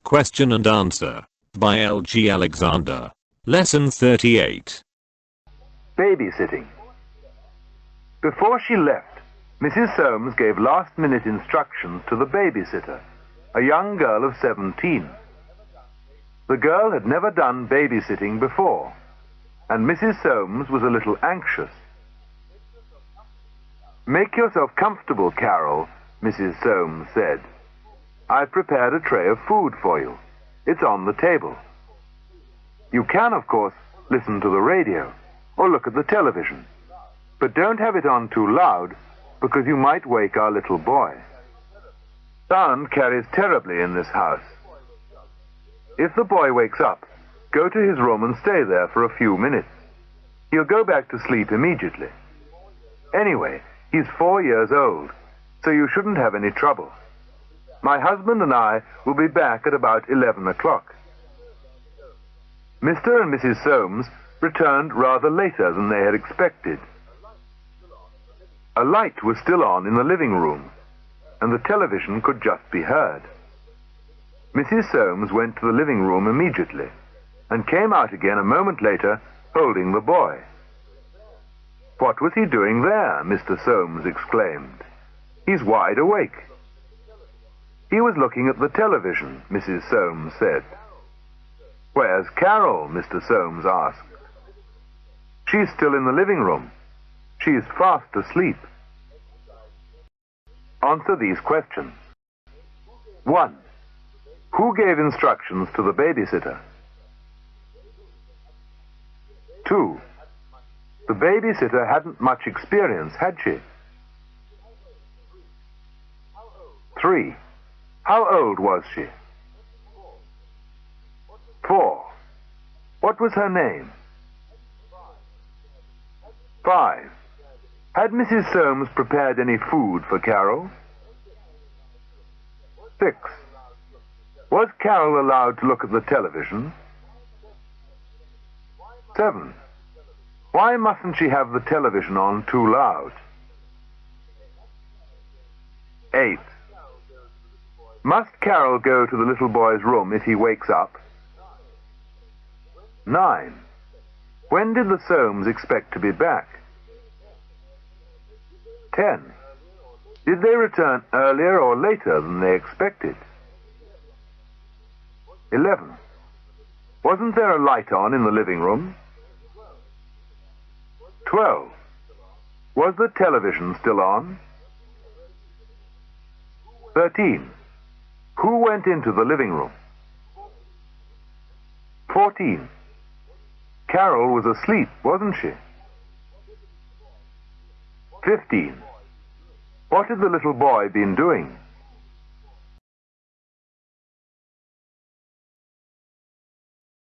Question and answer by L.G. Alexander. Lesson 38. Babysitting. Before she left, Mrs. Soames gave last-minute instructions to the babysitter, a young girl of 17. The girl had never done babysitting before, and Mrs. Soames was a little anxious. "Make yourself comfortable, Carol," Mrs. Soames said. "I've prepared a tray of food for you. It's on the table. You can, of course, listen to the radio or look at the television, but don't have it on too loud because you might wake our little boy. Sound carries terribly in this house. If the boy wakes up, go to his room and stay there for a few minutes. He'll go back to sleep immediately. Anyway, he's 4 years old, so you shouldn't have any trouble. My husband and I will be back at about 11 o'clock. Mr. and Mrs. Soames returned rather later than they had expected. A light was still on in the living room, and the television could just be heard. Mrs. Soames went to the living room immediately, and came out again a moment later, holding the boy. "What was he doing there?" Mr. Soames exclaimed. "He's wide awake." "He was looking at the television," Mrs. Soames said. "Where's Carol?" Mr. Soames asked. "She's still in the living room. She's fast asleep." Answer these questions. 1. Who gave instructions to the babysitter? 2. The babysitter hadn't much experience, had she? 3. How old was she? 4. What was her name? 5. Had Mrs. Soames prepared any food for Carol? 6. Was Carol allowed to look at the television? 7. Why mustn't she have the television on too loud? 8. Must Carol go to the little boy's room if he wakes up? 9. When did the Soames expect to be back? 10. Did they return earlier or later than they expected? 11. Wasn't there a light on in the living room? 12. Was the television still on? 13. Who went into the living room? 14. Carol was asleep, wasn't she? 15. What had the little boy been doing?